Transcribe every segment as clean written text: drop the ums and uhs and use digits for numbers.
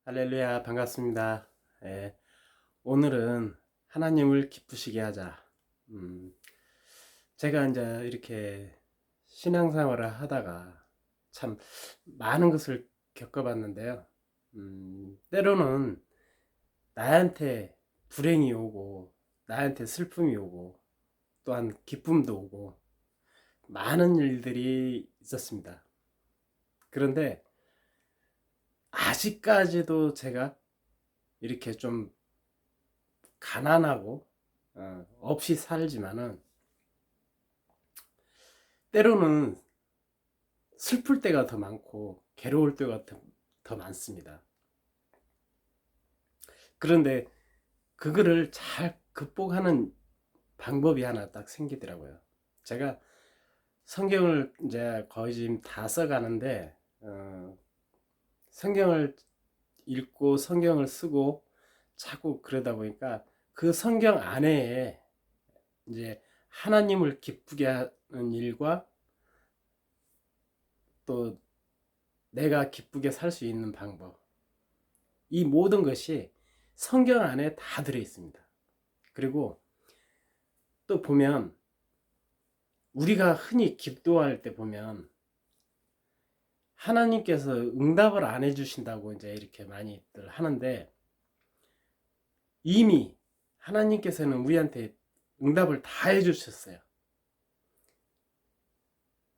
할렐루야, 반갑습니다. 예, 오늘은 하나님을 기쁘시게 하자. 음, 제가 이제 이렇게 신앙생활을 하다가 참 많은 것을 겪어봤는데요. 때로는 나한테 불행이 오고, 나한테 슬픔이 오고, 또한 기쁨도 오고, 많은 일들이 있었습니다. 그런데 아직까지도 제가 이렇게 좀 가난하고 없이 살지만은 때로는 슬플 때가 더 많고 괴로울 때가 더 많습니다. 그런데 그거를 잘 극복하는 방법이 하나 딱 생기더라고요. 제가 성경을 이제 거의 지금 다 써가는데 성경을 읽고 성경을 쓰고 자꾸 그러다 보니까 그 성경 안에 이제 하나님을 기쁘게 하는 일과 또 내가 기쁘게 살 수 있는 방법, 이 모든 것이 성경 안에 다 들어 있습니다. 그리고 또 보면 우리가 흔히 기도할 때 보면 하나님께서 응답을 안 해주신다고 이제 이렇게 많이들 하는데, 이미 하나님께서는 우리한테 응답을 다 해주셨어요.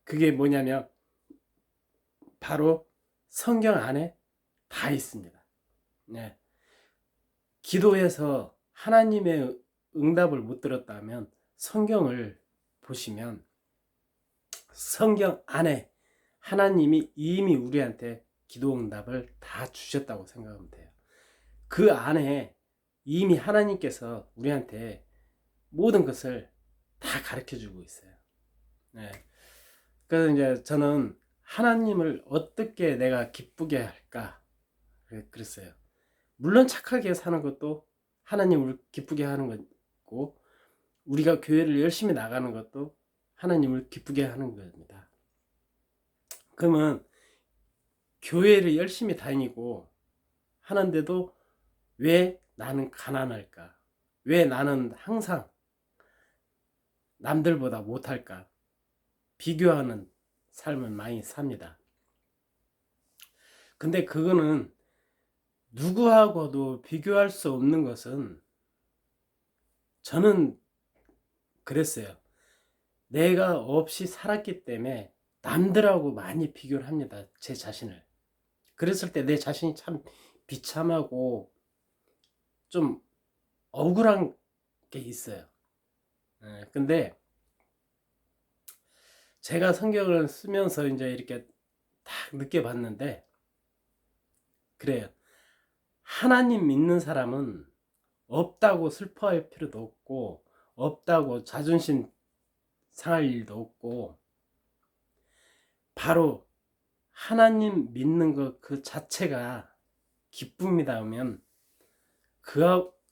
그게 뭐냐면 바로 성경 안에 다 있습니다. 네. 기도해서 하나님의 응답을 못 들었다면 성경을 보시면 성경 안에 하나님이 이미 우리한테 기도 응답을 다 주셨다고 생각하면 돼요. 그 안에 이미 하나님께서 우리한테 모든 것을 다 가르쳐 주고 있어요. 네. 그래서 이제 저는 하나님을 어떻게 내가 기쁘게 할까 그랬어요. 물론 착하게 사는 것도 하나님을 기쁘게 하는 거고, 우리가 교회를 열심히 나가는 것도 하나님을 기쁘게 하는 겁니다. 그러면 교회를 열심히 다니고 하는데도 왜 나는 가난할까? 왜 나는 항상 남들보다 못할까? 비교하는 삶을 많이 삽니다. 근데 그거는 누구하고도 비교할 수 없는 것은, 저는 그랬어요. 내가 없이 살았기 때문에 남들하고 많이 비교를 합니다. 제 자신을. 그랬을 때 내 자신이 참 비참하고 좀 억울한 게 있어요. 근데 제가 성경을 쓰면서 이제 이렇게 딱 느껴봤는데, 그래요. 하나님 믿는 사람은 없다고 슬퍼할 필요도 없고, 없다고 자존심 상할 일도 없고, 바로 하나님 믿는 것 그 자체가 기쁨이다 하면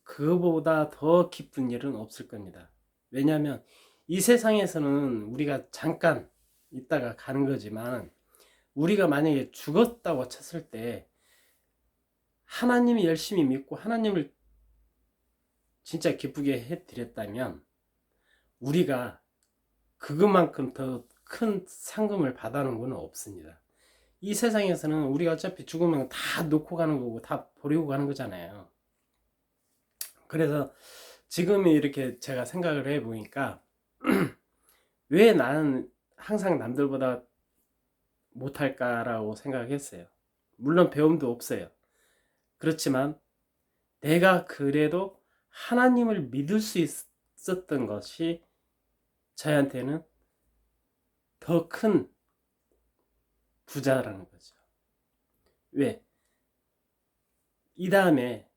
그거보다 더 기쁜 일은 없을 겁니다. 왜냐하면 이 세상에서는 우리가 잠깐 있다가 가는 거지만, 우리가 만약에 죽었다고 쳤을 때 하나님이 열심히 믿고 하나님을 진짜 기쁘게 해드렸다면 우리가 그것만큼 더 큰 상금을 받아놓은 건 없습니다. 이 세상에서는 우리가 어차피 죽으면 다 놓고 가는 거고 다 버리고 가는 거잖아요. 그래서 지금 이렇게 제가 생각을 해보니까 왜 나는 항상 남들보다 못할까라고 생각했어요. 물론 배움도 없어요. 그렇지만 내가 그래도 하나님을 믿을 수 있었던 것이 저한테는 더 큰 부자라는 거죠. 왜? 이 다음에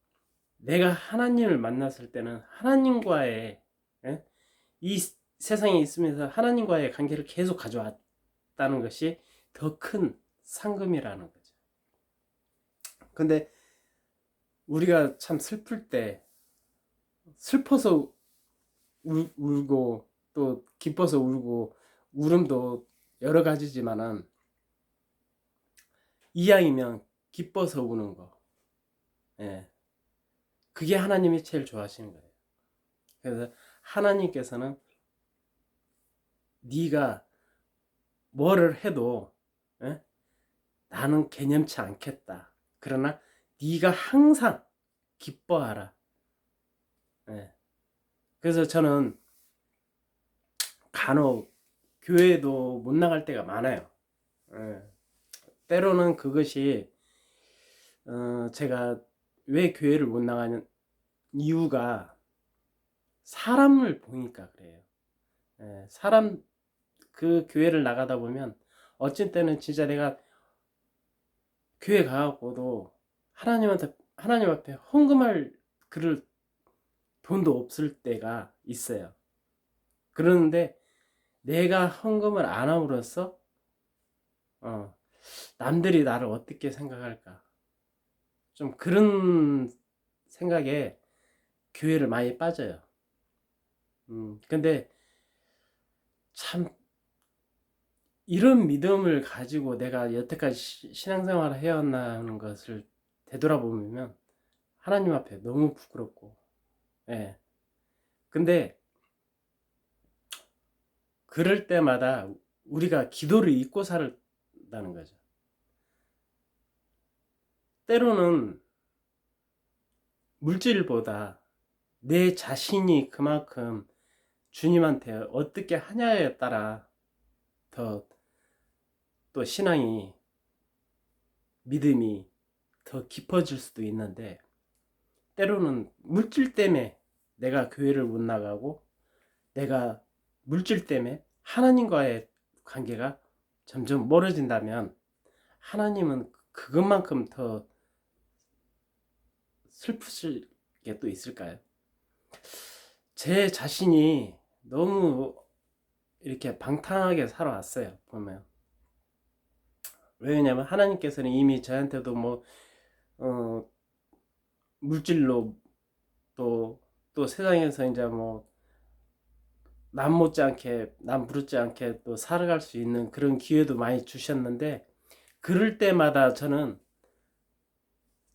내가 하나님을 만났을 때는 하나님과의 이 세상에 있으면서 하나님과의 관계를 계속 가져왔다는 것이 더 큰 상금이라는 거죠. 근데 우리가 참 슬플 때 슬퍼서 울고 또 기뻐서 울고, 울음도 여러 가지지만은 이왕이면 기뻐서 우는 거, 예. 그게 하나님이 제일 좋아하시는 거예요. 그래서 하나님께서는 네가 뭐를 해도 예? 나는 개념치 않겠다. 그러나 네가 항상 기뻐하라. 예. 그래서 저는 간혹 교회도 못 나갈 때가 많아요. 예. 때로는 그것이 제가 왜 교회를 못 나가는 이유가 사람을 보니까 그래요. 예. 사람 그 교회를 나가다 보면 어쩔 때는 진짜 내가 교회 가갖고도 하나님 앞에 헌금할 그럴 돈도 없을 때가 있어요. 그러는데 내가 헌금을 안 함으로써 남들이 나를 어떻게 생각할까? 좀 그런 생각에 교회를 많이 빠져요. 근데 참 이런 믿음을 가지고 내가 여태까지 신앙생활을 해왔나 하는 것을 되돌아보면 하나님 앞에 너무 부끄럽고, 예. 근데 그럴 때마다 우리가 기도를 잊고 살다는 거죠. 때로는 물질보다 내 자신이 그만큼 주님한테 어떻게 하냐에 따라 더 또 신앙이 믿음이 더 깊어질 수도 있는데 때로는 물질 때문에 내가 교회를 못 나가고 내가 물질 때문에 하나님과의 관계가 점점 멀어진다면 하나님은 그것만큼 더 슬프실 게 또 있을까요? 제 자신이 너무 이렇게 방탕하게 살아왔어요. 보면 왜냐면 하나님께서는 이미 저한테도 뭐 물질로 또 세상에서 이제 뭐 남 못지않게 남 부럽지 않게 또 살아갈 수 있는 그런 기회도 많이 주셨는데 그럴 때마다 저는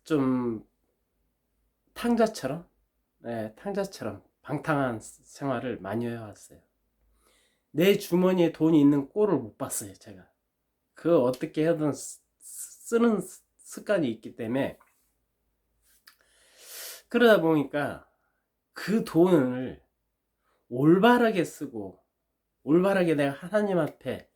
좀 탕자처럼 탕자처럼 방탕한 생활을 많이 해왔어요. 내 주머니에 돈이 있는 꼴을 못 봤어요. 제가 그 어떻게 하든 쓰는 습관이 있기 때문에 그러다 보니까 그 돈을 올바르게 쓰고 올바르게 내가 하나님 앞에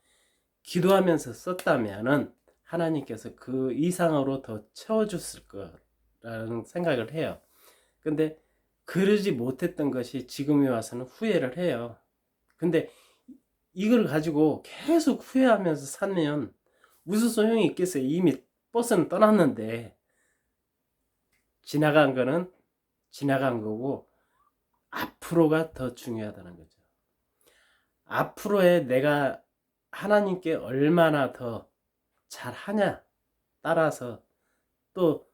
기도하면서 썼다면은 하나님께서 그 이상으로 더 채워줬을 거라는 생각을 해요. 근데 그러지 못했던 것이 지금에 와서는 후회를 해요. 근데 이걸 가지고 계속 후회하면서 살면 무슨 소용이 있겠어요. 이미 버스는 떠났는데 지나간 거는 지나간 거고 앞으로가 더 중요하다는 거죠. 앞으로의 내가 하나님께 얼마나 더 잘하냐 따라서 또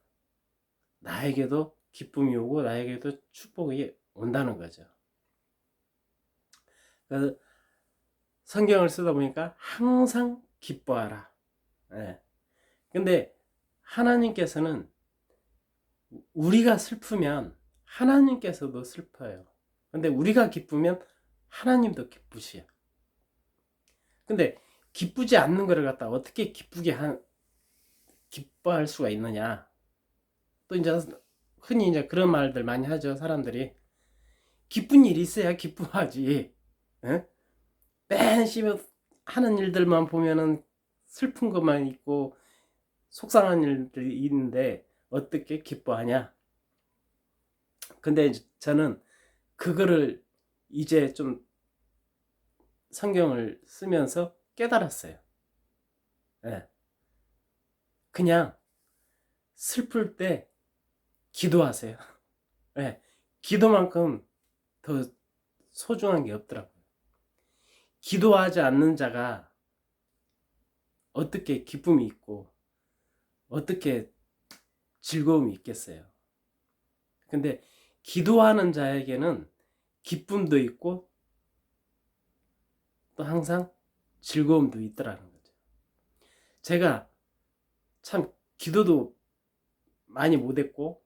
나에게도 기쁨이 오고 나에게도 축복이 온다는 거죠. 그래서 성경을 쓰다 보니까 항상 기뻐하라. 예. 근데 하나님께서는 우리가 슬프면 하나님께서도 슬퍼요. 근데 우리가 기쁘면 하나님도 기쁘시요. 근데 기쁘지 않는 거를 갖다 어떻게 기뻐할 수가 있느냐. 또 이제 흔히 이제 그런 말들 많이 하죠. 사람들이 기쁜 일이 있어야 기뻐하지. 응? 맨 씹어 하는 일들만 보면은 슬픈 것만 있고 속상한 일들이 있는데 어떻게 기뻐하냐. 근데 저는 그거를 이제 좀 성경을 쓰면서 깨달았어요. 예. 그냥 슬플 때 기도하세요. 예. 기도만큼 더 소중한 게 없더라고요. 기도하지 않는 자가 어떻게 기쁨이 있고 어떻게 즐거움이 있겠어요. 근데 기도하는 자에게는 기쁨도 있고 또 항상 즐거움도 있더라는 거죠. 제가 참 기도도 많이 못했고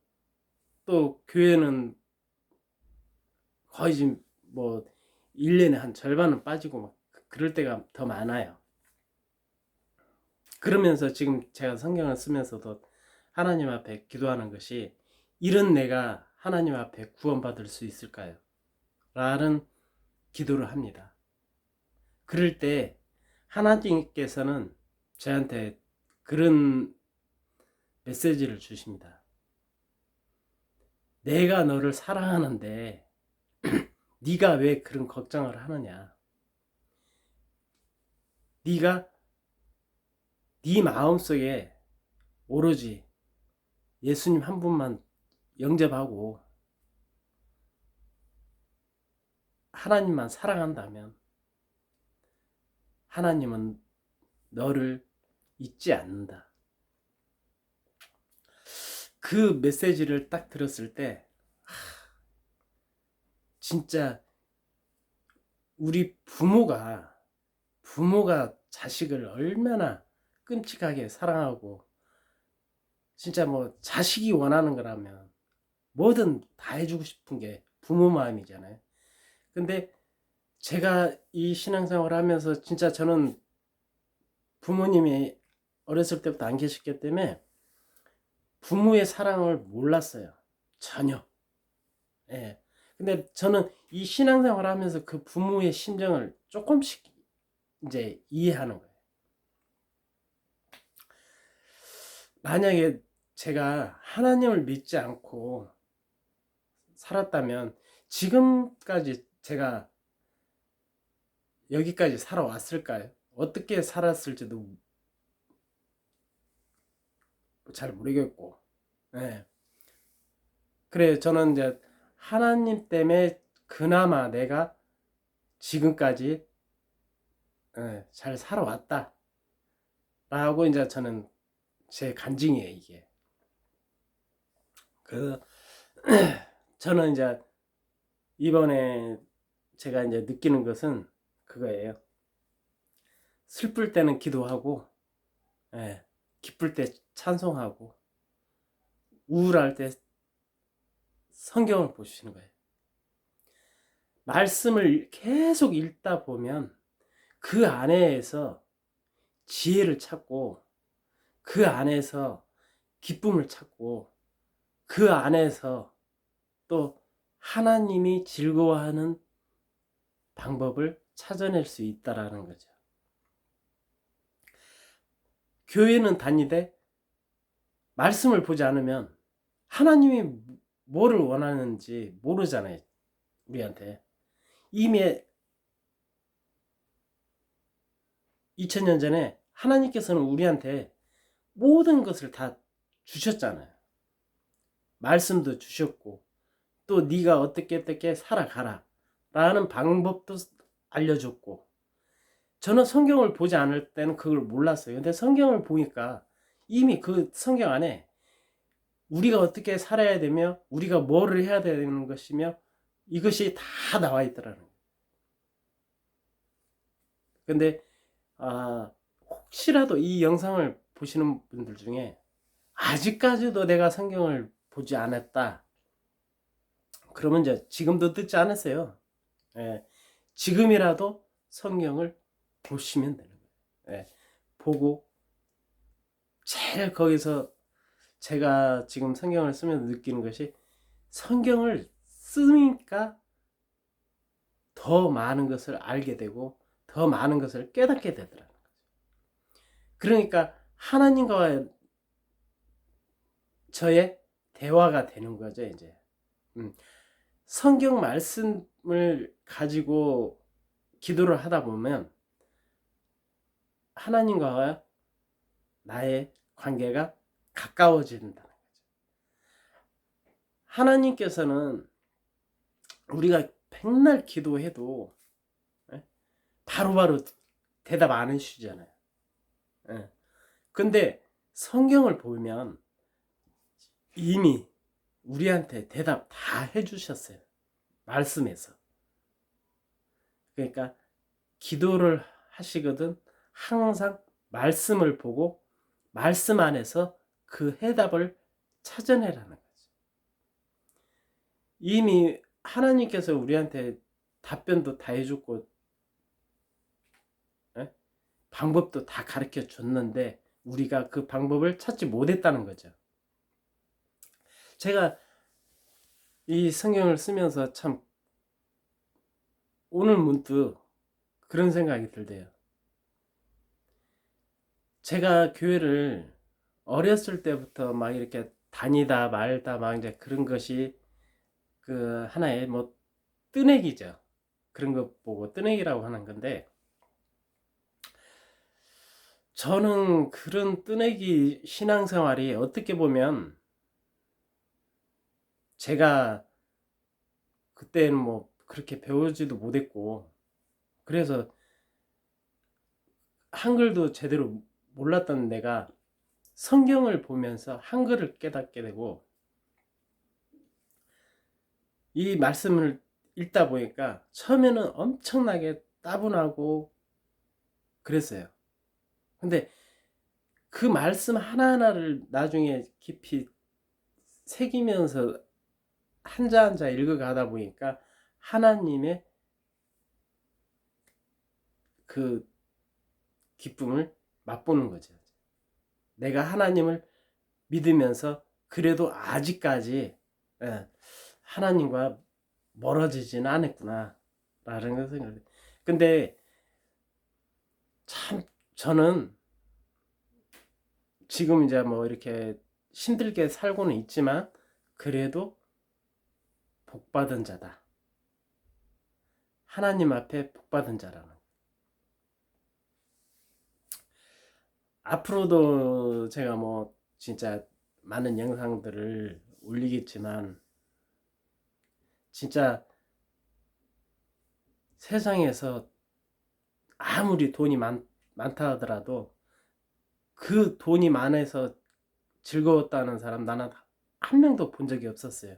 또 교회는 거의 지금 뭐 1년에 한 절반은 빠지고 막 그럴 때가 더 많아요. 그러면서 지금 제가 성경을 쓰면서도 하나님 앞에 기도하는 것이, 이런 내가 하나님 앞에 구원받을 수 있을까요? 라는 기도를 합니다. 그럴 때 하나님께서는 저한테 그런 메시지를 주십니다. 내가 너를 사랑하는데 네가 왜 그런 걱정을 하느냐? 네가 네 마음속에 오로지 예수님 한 분만 영접하고 하나님만 사랑한다면 하나님은 너를 잊지 않는다. 그 메시지를 딱 들었을 때 진짜 우리 부모가 자식을 얼마나 끔찍하게 사랑하고, 진짜 뭐 자식이 원하는 거라면 뭐든 다 해주고 싶은 게 부모 마음이잖아요. 근데 제가 이 신앙생활을 하면서 진짜 저는 부모님이 어렸을 때부터 안 계셨기 때문에 부모의 사랑을 몰랐어요. 전혀. 예. 근데 저는 이 신앙생활을 하면서 그 부모의 심정을 조금씩 이제 이해하는 거예요. 만약에 제가 하나님을 믿지 않고 살았다면 지금까지 제가 여기까지 살아왔을까요? 어떻게 살았을지도 잘 모르겠고. 예. 그래, 저는 이제 하나님 때문에 그나마 내가 지금까지 잘 살아왔다 라고 이제 저는 제 간증이에요, 이게. 그 저는 이제 이번에 제가 이제 느끼는 것은 그거예요. 슬플 때는 기도하고, 예, 기쁠 때 찬송하고, 우울할 때 성경을 보시는 거예요. 말씀을 계속 읽다 보면 그 안에서 지혜를 찾고, 그 안에서 기쁨을 찾고, 그 안에서 또 하나님이 즐거워하는 방법을 찾아낼 수 있다라는 거죠. 교회는 다니되 말씀을 보지 않으면 하나님이 뭐를 원하는지 모르잖아요, 우리한테. 이미 2000년 전에 하나님께서는 우리한테 모든 것을 다 주셨잖아요. 말씀도 주셨고, 또 네가 어떻게 살아가라 라는 방법도 알려줬고. 저는 성경을 보지 않을 때는 그걸 몰랐어요. 근데 성경을 보니까 이미 그 성경 안에 우리가 어떻게 살아야 되며 우리가 뭐를 해야 되는 것이며 이것이 다 나와 있더라는 거예요. 근데 혹시라도 이 영상을 보시는 분들 중에 아직까지도 내가 성경을 보지 않았다, 그러면 이제 지금도 듣지 않았어요. 예, 지금이라도 성경을 보시면 되는 거예요. 예, 보고 제일 거기서 제가 지금 성경을 쓰면서 느끼는 것이, 성경을 쓰니까 더 많은 것을 알게 되고 더 많은 것을 깨닫게 되더라고요. 그러니까 하나님과 저의 대화가 되는 거죠, 이제. 성경 말씀을 가지고 기도를 하다 보면 하나님과 나의 관계가 가까워진다는 거죠. 하나님께서는 우리가 백날 기도해도 바로바로 대답 안 해주시잖아요. 근데 성경을 보면 이미 우리한테 대답 다 해주셨어요, 말씀에서. 그러니까 기도를 하시거든 항상 말씀을 보고 말씀 안에서 그 해답을 찾아내라는 거죠. 이미 하나님께서 우리한테 답변도 다 해줬고, 예? 방법도 다 가르쳐 줬는데 우리가 그 방법을 찾지 못했다는 거죠. 제가 이 성경을 쓰면서 참 오늘 문득 그런 생각이 들대요. 제가 교회를 어렸을 때부터 막 이렇게 다니다 말다 막 이제 그런 것이 그 하나의 뭐 뜨내기죠. 그런 거 보고 뜨내기라고 하는 건데, 저는 그런 뜨내기 신앙생활이 어떻게 보면 제가 그때는 뭐 그렇게 배우지도 못했고, 그래서 한글도 제대로 몰랐던 내가 성경을 보면서 한글을 깨닫게 되고, 이 말씀을 읽다 보니까 처음에는 엄청나게 따분하고 그랬어요. 근데 그 말씀 하나하나를 나중에 깊이 새기면서 한자 한자 읽어가다 보니까 하나님의 그 기쁨을 맛보는 거죠. 내가 하나님을 믿으면서 그래도 아직까지, 예, 하나님과 멀어지지는 않았구나 라는 생각을. 근데 참 저는 지금 이제 뭐 이렇게 힘들게 살고는 있지만 그래도 복받은 자다. 하나님 앞에 복받은 자라는. 앞으로도 제가 뭐 진짜 많은 영상들을 올리겠지만, 진짜 세상에서 아무리 돈이 많다 하더라도 그 돈이 많아서 즐거웠다는 사람 나는 한 명도 본 적이 없었어요.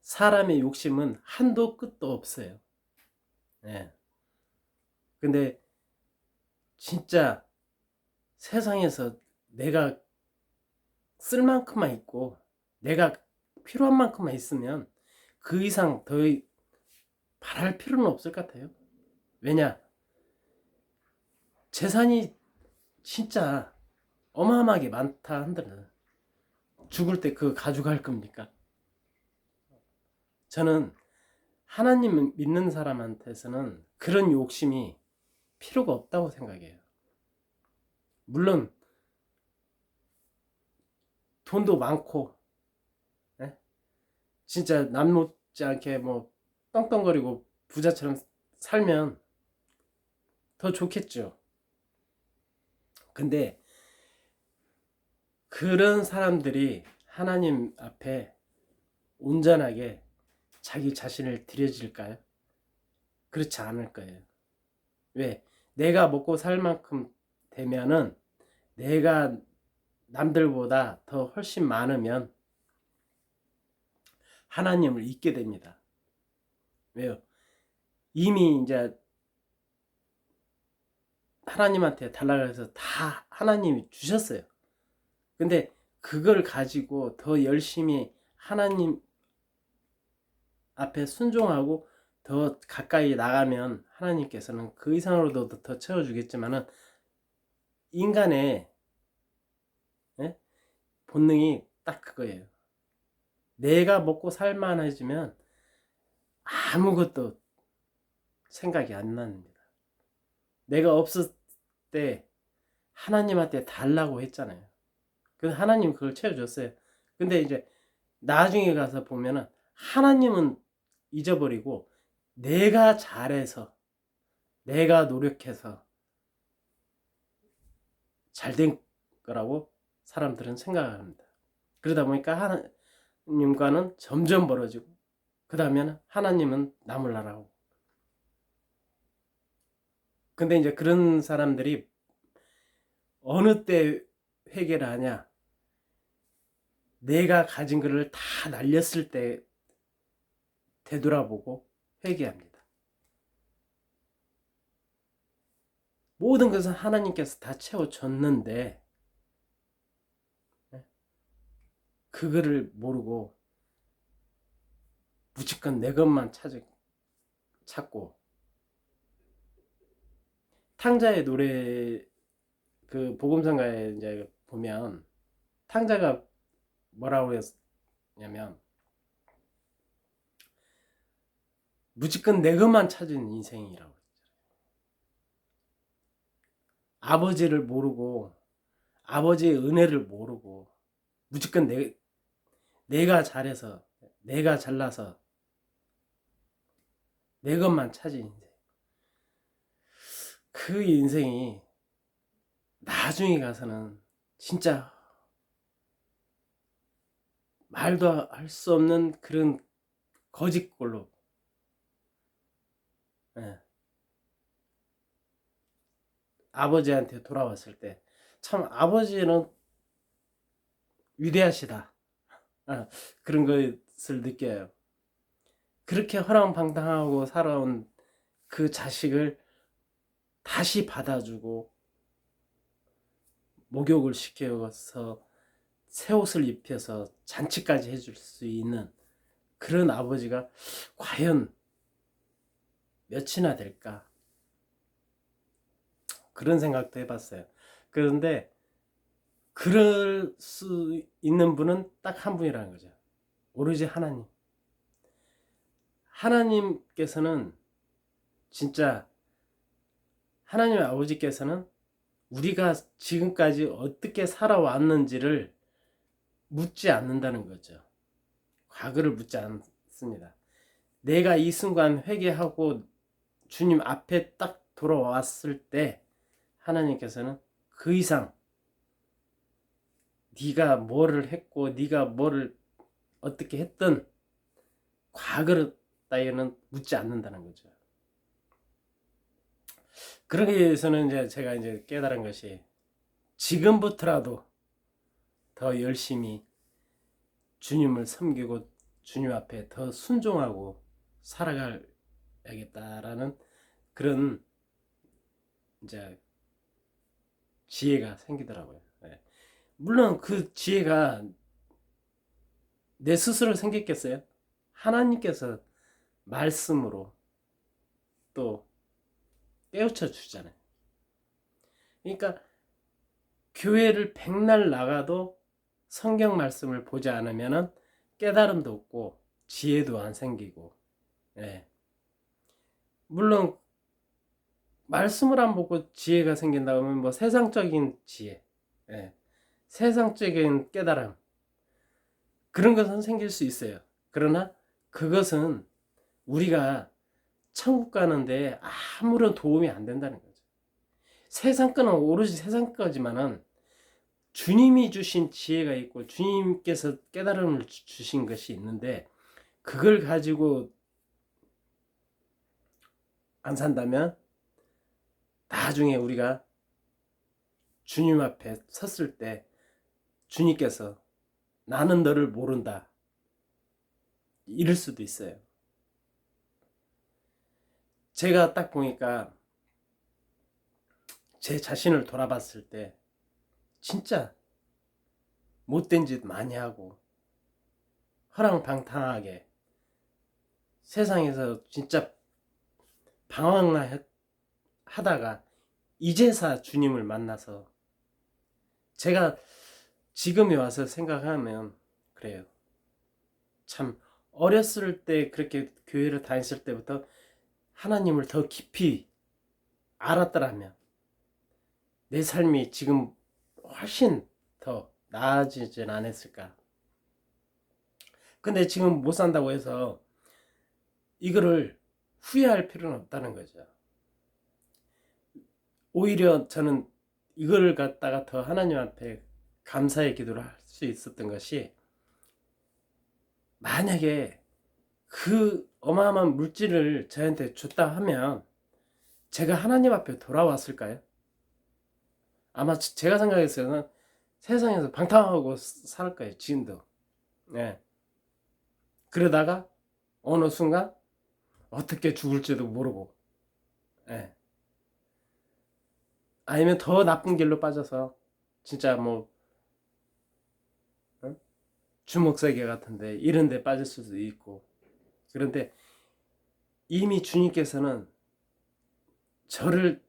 사람의 욕심은 한도 끝도 없어요. 예. 근데 진짜 세상에서 내가 쓸 만큼만 있고 내가 필요한 만큼만 있으면 그 이상 더 바랄 필요는 없을 것 같아요. 왜냐? 재산이 진짜 어마어마하게 많다 한들은 죽을 때 그거 가져갈 겁니까? 저는 하나님 믿는 사람한테서는 그런 욕심이 필요가 없다고 생각해요. 물론 돈도 많고, 예? 진짜 남 못지않게 뭐 떵떵거리고 부자처럼 살면 더 좋겠죠. 근데 그런 사람들이 하나님 앞에 온전하게 자기 자신을 드려질까요? 그렇지 않을 거예요. 왜? 내가 먹고 살 만큼 되면은, 내가 남들보다 더 훨씬 많으면 하나님을 잊게 됩니다. 왜요? 이미 이제 하나님한테 달라고 해서 다 하나님이 주셨어요. 근데 그걸 가지고 더 열심히 하나님 앞에 순종하고 더 가까이 나가면 하나님께서는 그 이상으로도 더 채워주겠지만은, 인간의, 예? 본능이 딱 그거예요. 내가 먹고 살만해지면 아무것도 생각이 안 납니다. 내가 없을 때 하나님한테 달라고 했잖아요. 그래서 하나님 그걸 채워줬어요. 근데 이제 나중에 가서 보면은 하나님은 잊어버리고 내가 잘해서, 내가 노력해서 잘된 거라고 사람들은 생각을 합니다. 그러다 보니까 하나님과는 점점 멀어지고, 그 다음에는 하나님은 나몰라라고. 근데 이제 그런 사람들이 어느 때 회개를 하냐? 내가 가진 것을 다 날렸을 때 되돌아보고 회개합니다. 모든 것은 하나님께서 다 채워줬는데 네? 그거를 모르고 무조건 내 것만 찾고 탕자의 노래 그 복음성가에 이제 보면 탕자가 뭐라고 했냐면 무조건 내 것만 찾은 인생이라고. 아버지를 모르고 아버지의 은혜를 모르고 무조건 내가 잘해서 내가 잘나서 내 것만 찾은 인생. 그 인생이 나중에 가서는 진짜 말도 할 수 없는 그런 거짓골로, 예, 아버지한테 돌아왔을 때 참 아버지는 위대하시다, 그런 것을 느껴요. 그렇게 허랑방탕하고 살아온 그 자식을 다시 받아주고 목욕을 시켜서 새 옷을 입혀서 잔치까지 해줄 수 있는 그런 아버지가 과연 몇이나 될까, 그런 생각도 해봤어요. 그런데 그럴 수 있는 분은 딱 한 분이라는 거죠. 오로지 하나님. 하나님께서는 진짜, 하나님 아버지께서는 우리가 지금까지 어떻게 살아왔는지를 묻지 않는다는 거죠. 과거를 묻지 않습니다. 내가 이 순간 회개하고 주님 앞에 딱 돌아왔을 때 하나님께서는 그 이상 네가 뭐를 했고 네가 뭐를 어떻게 했든 과거를 따위는 묻지 않는다는 거죠. 그러기 위해서는 이제 제가 이제 깨달은 것이 지금부터라도 더 열심히 주님을 섬기고 주님 앞에 더 순종하고 살아가야겠다라는 그런 이제 지혜가 생기더라고요. 네. 물론 그 지혜가 내 스스로 생겼겠어요? 하나님께서 말씀으로 또 깨우쳐 주잖아요. 그러니까 교회를 백날 나가도 성경 말씀을 보지 않으면 깨달음도 없고 지혜도 안 생기고, 예. 물론 말씀을 안 보고 지혜가 생긴다고 하면 뭐 세상적인 지혜, 예. 세상적인 깨달음, 그런 것은 생길 수 있어요. 그러나 그것은 우리가 천국 가는데 아무런 도움이 안 된다는 거죠. 세상 거는 오로지 세상 거지만은 주님이 주신 지혜가 있고 주님께서 깨달음을 주신 것이 있는데 그걸 가지고 안 산다면 나중에 우리가 주님 앞에 섰을 때 주님께서 나는 너를 모른다 이럴 수도 있어요. 제가 딱 보니까 제 자신을 돌아봤을 때 진짜 못된 짓 많이 하고 허랑방탕하게 세상에서 진짜 방황하다가 이제사 주님을 만나서 제가 지금에 와서 생각하면 그래요. 참 어렸을 때 그렇게 교회를 다녔을 때부터 하나님을 더 깊이 알았더라면 내 삶이 지금 훨씬 더 나아지진 않았을까. 근데 지금 못 산다고 해서 이거를 후회할 필요는 없다는 거죠. 오히려 저는 이걸 갖다가 더 하나님 앞에 감사의 기도를 할 수 있었던 것이, 만약에 그 어마어마한 물질을 저한테 줬다 하면 제가 하나님 앞에 돌아왔을까요? 아마 제가 생각했을 때는 세상에서 방탕하고 살 거예요. 지금도. 네. 그러다가 어느 순간 어떻게 죽을지도 모르고, 네. 아니면 더 나쁜 길로 빠져서 진짜 뭐 주먹세계 같은데 이런 데 빠질 수도 있고, 그런데 이미 주님께서는 저를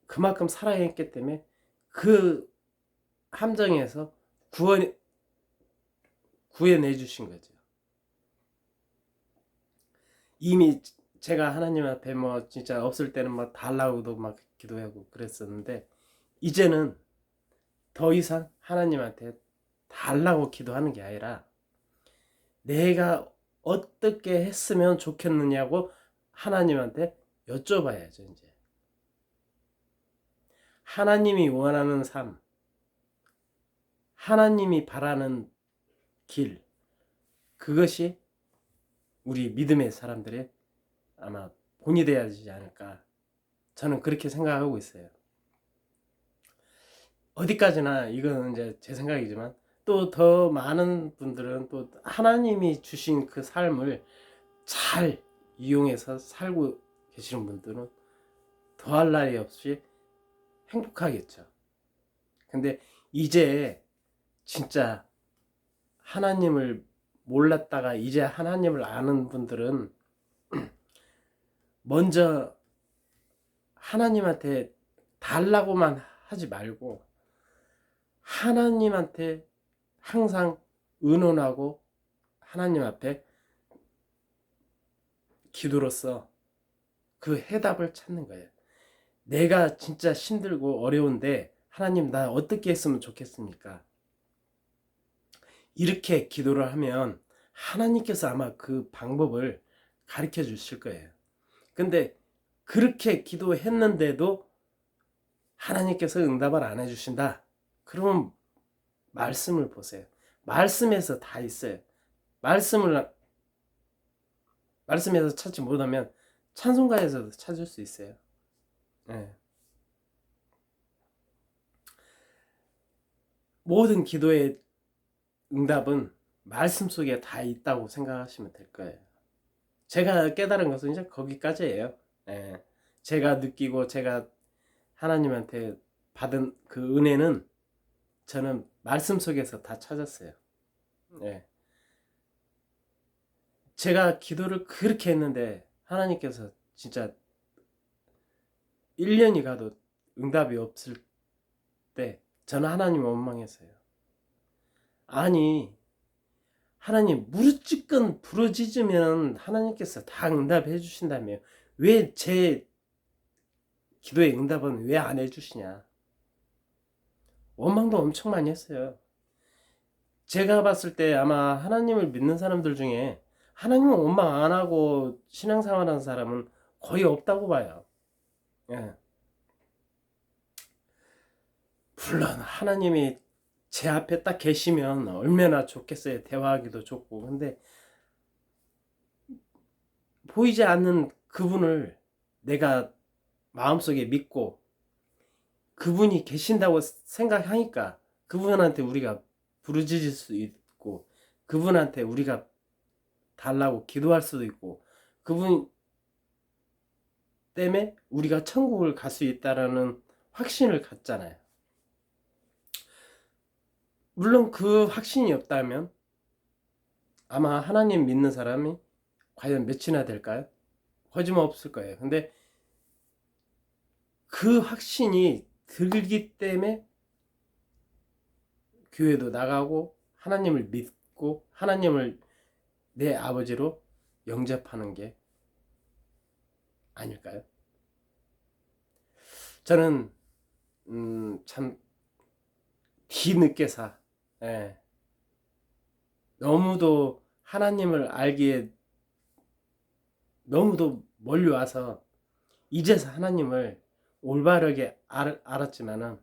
그만큼 사랑했기 때문에 그 함정에서 구해내 주신 거죠. 이미 제가 하나님 앞에 뭐 진짜 없을 때는 막 달라고도 막 기도하고 그랬었는데, 이제는 더 이상 하나님한테 달라고 기도하는 게 아니라 내가 어떻게 했으면 좋겠느냐고 하나님한테 여쭤봐야죠. 이제 하나님이 원하는 삶, 하나님이 바라는 길, 그것이 우리 믿음의 사람들의 아마 본이 되어야 되지 않을까, 저는 그렇게 생각하고 있어요. 어디까지나 이건 이제 제 생각이지만, 또 더 많은 분들은 또 하나님이 주신 그 삶을 잘 이용해서 살고 계시는 분들은 더할 나위 없이 행복하겠죠. 근데 이제 진짜 하나님을 몰랐다가 이제 하나님을 아는 분들은 먼저 하나님한테 달라고만 하지 말고 하나님한테 항상 의논하고 하나님 앞에 기도로서 그 해답을 찾는 거예요. 내가 진짜 힘들고 어려운데 하나님, 나 어떻게 했으면 좋겠습니까? 이렇게 기도를 하면 하나님께서 아마 그 방법을 가르쳐 주실 거예요. 근데 그렇게 기도했는데도 하나님께서 응답을 안 해주신다, 그러면 말씀을 보세요. 말씀에서 다 있어요. 말씀에서 찾지 못하면 찬송가에서도 찾을 수 있어요. 네. 모든 기도의 응답은 말씀 속에 다 있다고 생각하시면 될 거예요. 제가 깨달은 것은 이제 거기까지예요. 예. 제가 느끼고 제가 하나님한테 받은 그 은혜는 저는 말씀 속에서 다 찾았어요. 예. 제가 기도를 그렇게 했는데 하나님께서 진짜 1년이 가도 응답이 없을 때 저는 하나님 원망했어요. 아니, 하나님 무릇지건 부르짖으면 하나님께서 다 응답해 주신다며 왜 제 기도의 응답은 왜 안 해주시냐. 원망도 엄청 많이 했어요. 제가 봤을 때 아마 하나님을 믿는 사람들 중에 하나님은 원망 안 하고 신앙생활하는 사람은 거의 없다고 봐요. 예. 물론 하나님이 제 앞에 딱 계시면 얼마나 좋겠어요. 대화하기도 좋고. 근데 보이지 않는 그분을 내가 마음속에 믿고 그분이 계신다고 생각하니까 그분한테 우리가 부르짖을 수 있고, 그분한테 우리가 달라고 기도할 수도 있고, 그분 때문에 우리가 천국을 갈 수 있다라는 확신을 갖잖아요. 물론 그 확신이 없다면 아마 하나님 믿는 사람이 과연 몇이나 될까요? 거짓말 없을 거예요. 근데 그 확신이 들기 때문에 교회도 나가고 하나님을 믿고 하나님을 내 아버지로 영접하는 게 아닐까요? 저는 참 뒤늦게서, 예, 너무도 하나님을 알기에 너무도 멀리 와서 이제서 하나님을 올바르게 알았지만은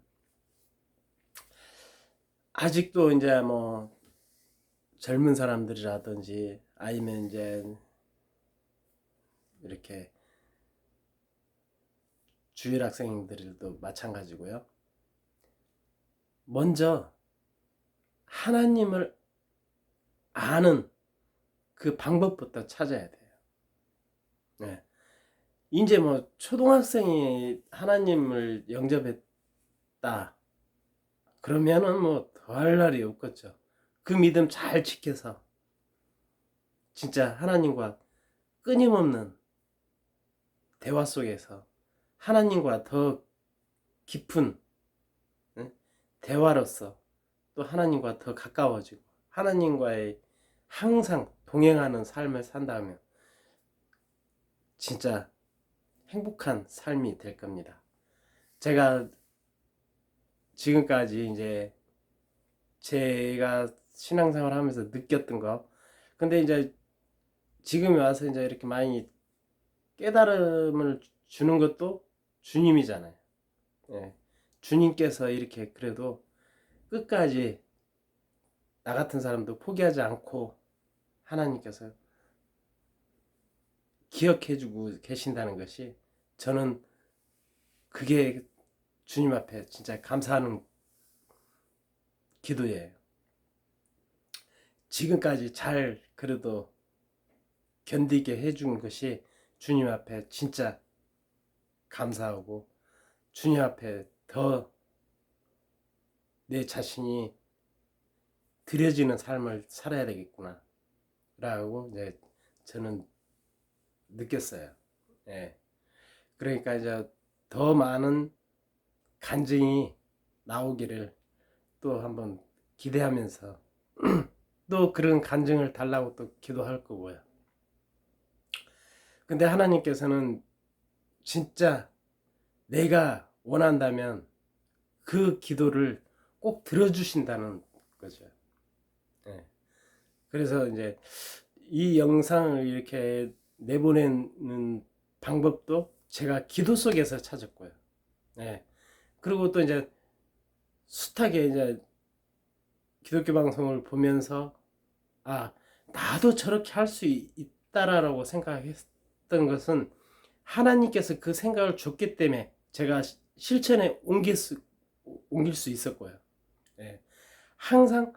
아직도 이제 뭐 젊은 사람들이라든지 아니면 이제 이렇게 주일 학생들도 마찬가지고요. 먼저 하나님을 아는 그 방법부터 찾아야 돼요. 네. 이제 뭐 초등학생이 하나님을 영접했다 그러면은 뭐 더할 날이 없겠죠. 그 믿음 잘 지켜서 진짜 하나님과 끊임없는 대화 속에서 하나님과 더 깊은 대화로서 또 하나님과 더 가까워지고 하나님과의 항상 동행하는 삶을 산다면 진짜 행복한 삶이 될 겁니다. 제가 지금까지 이제 제가 신앙생활 하면서 느꼈던 거, 근데 이제 지금 와서 이제 이렇게 많이 깨달음을 주는 것도 주님이잖아요. 예. 주님께서 이렇게 그래도 끝까지 나 같은 사람도 포기하지 않고 하나님께서 기억해주고 계신다는 것이 저는 그게 주님 앞에 진짜 감사하는 기도예요. 지금까지 잘 그래도 견디게 해준 것이 주님 앞에 진짜 감사하고 주님 앞에 더 내 자신이 드려지는 삶을 살아야 되겠구나 라고 이제 저는 느꼈어요. 예. 그러니까 이제 더 많은 간증이 나오기를 또 한번 기대하면서 또 그런 간증을 달라고 또 기도할 거고요. 근데 하나님께서는 진짜 내가 원한다면 그 기도를 꼭 들어주신다는 거죠. 예. 그래서 이제 이 영상을 이렇게 내보내는 방법도 제가 기도 속에서 찾았고요. 예. 그리고 또 이제 숱하게 이제 기독교 방송을 보면서 아, 나도 저렇게 할 수 있다라고 생각했던 것은 하나님께서 그 생각을 줬기 때문에 제가 실천에 옮길 수 있었고요. 예. 항상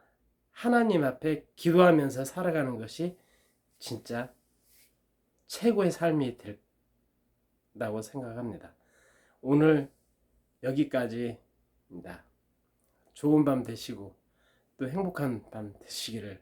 하나님 앞에 기도하면서 살아가는 것이 진짜 최고의 삶이 된다고 생각합니다. 오늘 여기까지입니다. 좋은 밤 되시고 또 행복한 밤 되시기를